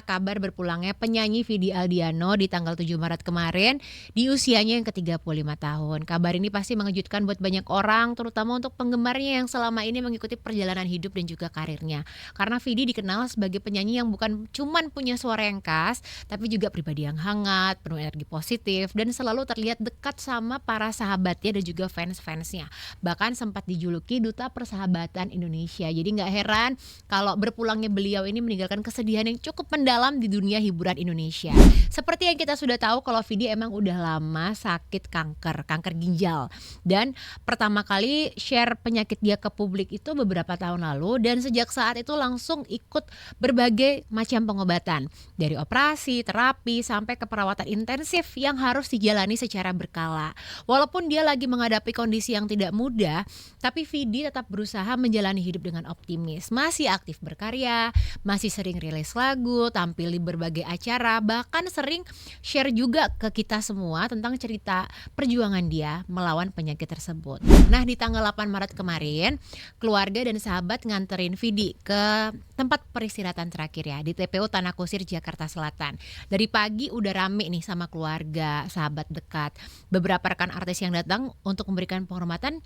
Kabar berpulangnya penyanyi Vidi Aldiano di tanggal 7 Maret kemarin di usianya yang ke-35 tahun. Kabar ini pasti mengejutkan buat banyak orang, terutama untuk penggemarnya yang selama ini mengikuti perjalanan hidup dan juga karirnya. Karena Vidi dikenal sebagai penyanyi yang bukan cuman punya suara yang khas, tapi juga pribadi yang hangat, penuh energi positif, dan selalu terlihat dekat sama para sahabatnya dan juga fans-fansnya. Bahkan sempat dijuluki Duta Persahabatan Indonesia. Jadi nggak heran kalau berpulangnya beliau ini meninggalkan kesedihan yang cukup mendalam di dunia hiburan Indonesia. Seperti yang kita sudah tahu kalau Vidi emang udah lama sakit kanker ginjal. Dan pertama kali share penyakit dia ke publik itu beberapa tahun lalu dan sejak saat itu langsung ikut berbagai macam pengobatan. Dari operasi, terapi, sampai ke perawatan intensif yang harus dijalani secara berkala. Walaupun dia lagi menghadapi kondisi yang tidak mudah, tapi Vidi tetap berusaha menjalani hidup dengan optimis. Masih aktif berkarya, masih sering rilis lagu, tampil di berbagai acara, bahkan sering share juga ke kita semua tentang cerita perjuangan dia melawan penyakit tersebut. Nah, di tanggal 8 Maret kemarin, keluarga dan sahabat nganterin Vidi ke tempat peristirahatan terakhir ya, di TPU Tanah Kusir, Jakarta Selatan. Dari pagi udah rame nih sama keluarga, sahabat dekat. Beberapa rekan artis yang datang untuk memberikan penghormatan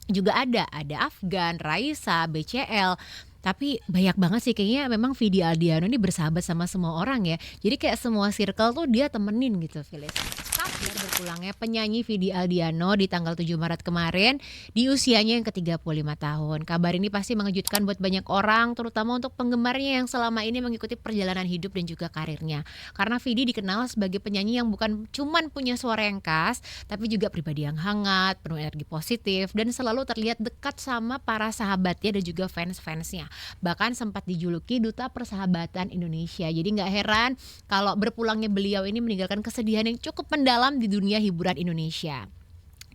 juga ada Afgan, Raisa, BCL. Tapi banyak banget sih kayaknya memang Vidi Aldiano ini bersahabat sama semua orang ya. Jadi kayak semua circle tuh dia temenin gitu, Filis. Kabar berpulangnya penyanyi Vidi Aldiano di tanggal 7 Maret kemarin di usianya yang ke-35 tahun. Kabar ini pasti mengejutkan buat banyak orang, terutama untuk penggemarnya yang selama ini mengikuti perjalanan hidup dan juga karirnya. Karena Vidi dikenal sebagai penyanyi yang bukan cuman punya suara yang khas, tapi juga pribadi yang hangat, penuh energi positif, dan selalu terlihat dekat sama para sahabatnya dan juga fans-fansnya. Bahkan sempat dijuluki Duta Persahabatan Indonesia. Jadi nggak heran kalau berpulangnya beliau ini meninggalkan kesedihan yang cukup mendalam di dunia hiburan Indonesia.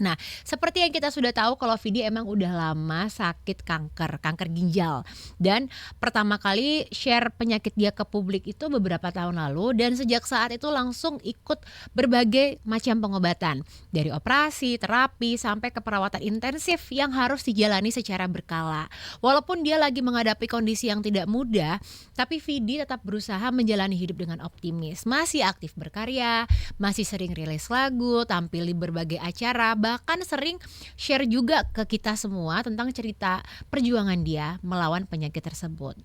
Nah, seperti yang kita sudah tahu kalau Vidi emang udah lama sakit kanker ginjal. Dan pertama kali share penyakit dia ke publik itu beberapa tahun lalu dan sejak saat itu langsung ikut berbagai macam pengobatan. Dari operasi, terapi, sampai ke perawatan intensif yang harus dijalani secara berkala. Walaupun dia lagi menghadapi kondisi yang tidak mudah, tapi Vidi tetap berusaha menjalani hidup dengan optimis. Masih aktif berkarya, masih sering rilis lagu, tampil di berbagai acara, bahkan sering share juga ke kita semua tentang cerita perjuangan dia melawan penyakit tersebut.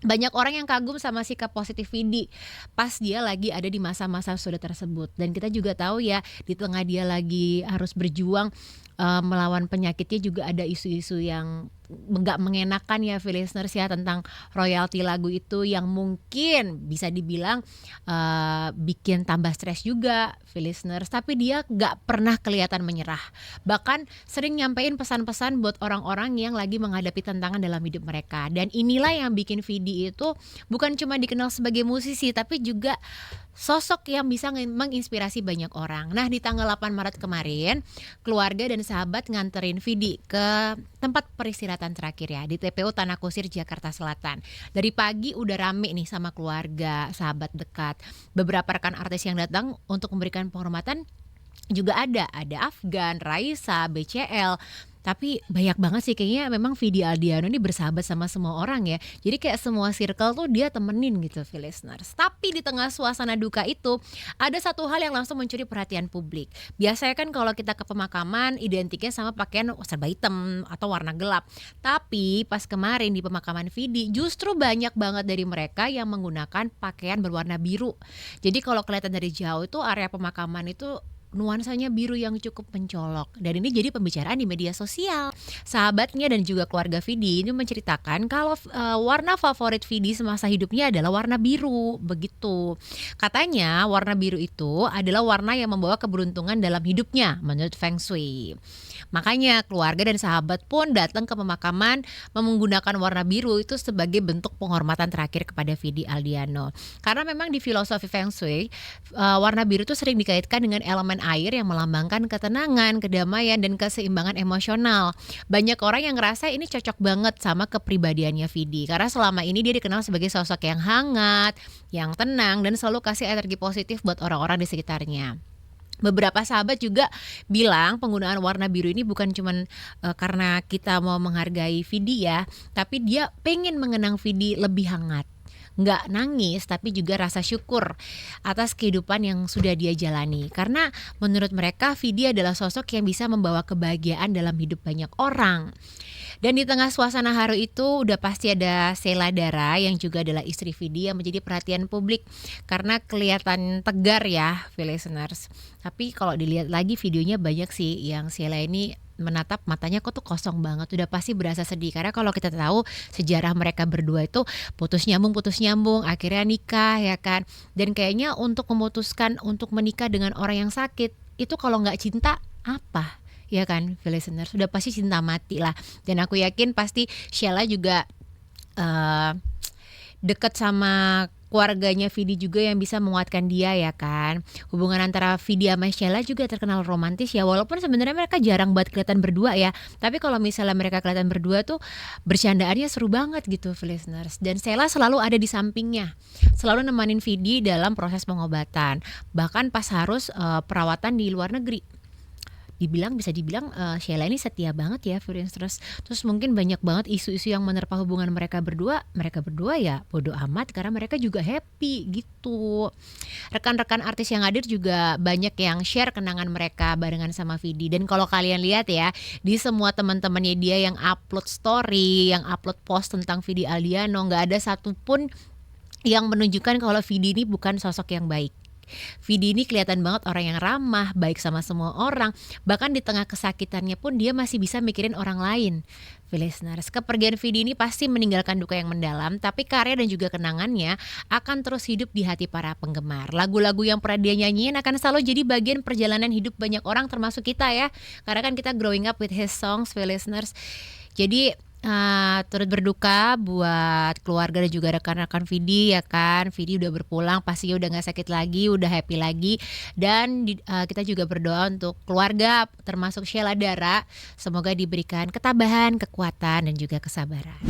Banyak orang yang kagum sama sikap positif Vidi pas dia lagi ada di masa-masa sudah tersebut. Dan kita juga tahu ya, di tengah dia lagi harus berjuang melawan penyakitnya juga ada isu-isu yang nggak mengenakan ya, listeners ya, tentang royalti lagu itu yang mungkin bisa dibilang bikin tambah stres juga listeners. Tapi dia nggak pernah kelihatan menyerah. Bahkan sering nyampein pesan-pesan buat orang-orang yang lagi menghadapi tantangan dalam hidup mereka. Dan inilah yang bikin Vidi itu bukan cuma dikenal sebagai musisi, tapi juga sosok yang bisa menginspirasi banyak orang. Nah, di tanggal 8 Maret kemarin, keluarga dan sahabat nganterin Vidi ke tempat peristirahatan terakhir ya, di TPU Tanah Kusir, Jakarta Selatan. Dari pagi udah rame nih sama keluarga, sahabat dekat. Beberapa rekan artis yang datang untuk memberikan penghormatan juga ada Afgan, Raisa, BCL. Tapi banyak banget sih kayaknya memang Vidi Aldiano ini bersahabat sama semua orang ya. Jadi kayak semua circle tuh dia temenin gitu, listeners. Tapi di tengah suasana duka itu ada satu hal yang langsung mencuri perhatian publik. Biasanya kan kalau kita ke pemakaman identiknya sama pakaian serba hitam atau warna gelap. Tapi pas kemarin di pemakaman Vidi justru banyak banget dari mereka yang menggunakan pakaian berwarna biru. Jadi kalau kelihatan dari jauh itu area pemakaman itu nuansanya biru yang cukup mencolok, dan ini jadi pembicaraan di media sosial. Sahabatnya dan juga keluarga Vidi ini menceritakan kalau warna favorit Vidi semasa hidupnya adalah warna biru, begitu. Katanya warna biru itu adalah warna yang membawa keberuntungan dalam hidupnya menurut Feng Shui. Makanya keluarga dan sahabat pun datang ke pemakaman menggunakan warna biru itu sebagai bentuk penghormatan terakhir kepada Vidi Aldiano. Karena memang di filosofi Feng Shui, warna biru itu sering dikaitkan dengan elemen air yang melambangkan ketenangan, kedamaian, dan keseimbangan emosional. Banyak orang yang ngerasa ini cocok banget sama kepribadiannya Vidi, karena selama ini dia dikenal sebagai sosok yang hangat, yang tenang, dan selalu kasih energi positif buat orang-orang di sekitarnya. Beberapa sahabat juga bilang penggunaan warna biru ini bukan cuman karena kita mau menghargai Vidi ya, tapi dia pengen mengenang Vidi lebih hangat. nggak nangis, tapi juga rasa syukur atas kehidupan yang sudah dia jalani. Karena menurut mereka Vidi adalah sosok yang bisa membawa kebahagiaan dalam hidup banyak orang. Dan di tengah suasana haru itu udah pasti ada Sheila Dara yang juga adalah istri Vidi yang menjadi perhatian publik karena kelihatan tegar ya, listeners. Tapi kalau dilihat lagi videonya banyak sih yang Sheila ini menatap matanya kok tuh kosong banget, udah pasti berasa sedih karena kalau kita tahu sejarah mereka berdua itu putus nyambung akhirnya nikah ya kan, dan kayaknya untuk memutuskan untuk menikah dengan orang yang sakit itu kalau nggak cinta apa, ya kan, listener, sudah pasti cinta mati lah. Dan aku yakin pasti Sheila juga eh, deket sama keluarganya Vidi juga yang bisa menguatkan dia ya kan. Hubungan antara Vidi sama Sheila juga terkenal romantis ya, walaupun sebenarnya mereka jarang banget kelihatan berdua ya. Tapi kalau misalnya mereka kelihatan berdua tuh bercandaannya seru banget gitu, listeners. Dan Sheila selalu ada di sampingnya, selalu nemanin Vidi dalam proses pengobatan. Bahkan pas harus perawatan di luar negeri, bisa dibilang Sheila ini setia banget ya freelancers. Terus mungkin banyak banget isu-isu yang menerpa hubungan mereka berdua. Mereka berdua ya bodo amat karena mereka juga happy gitu. Rekan-rekan artis yang hadir juga banyak yang share kenangan mereka barengan sama Vidi. Dan kalau kalian lihat ya, di semua teman-temannya dia yang upload story, yang upload post tentang Vidi Aldiano, nggak ada satupun yang menunjukkan kalau Vidi ini bukan sosok yang baik. Vidi ini kelihatan banget orang yang ramah, baik sama semua orang. Bahkan di tengah kesakitannya pun dia masih bisa mikirin orang lain. Listeners, kepergian Vidi ini pasti meninggalkan duka yang mendalam, tapi karya dan juga kenangannya akan terus hidup di hati para penggemar. Lagu-lagu yang pernah dia nyanyiin akan selalu jadi bagian perjalanan hidup banyak orang termasuk kita ya. Karena kan kita growing up with his songs, listeners. Jadi turut berduka buat keluarga dan juga rekan-rekan Vidi ya kan. Vidi udah berpulang, pastinya udah gak sakit lagi, udah happy lagi. Dan kita juga berdoa untuk keluarga termasuk Sheila Dara, semoga diberikan ketabahan, kekuatan dan juga kesabaran.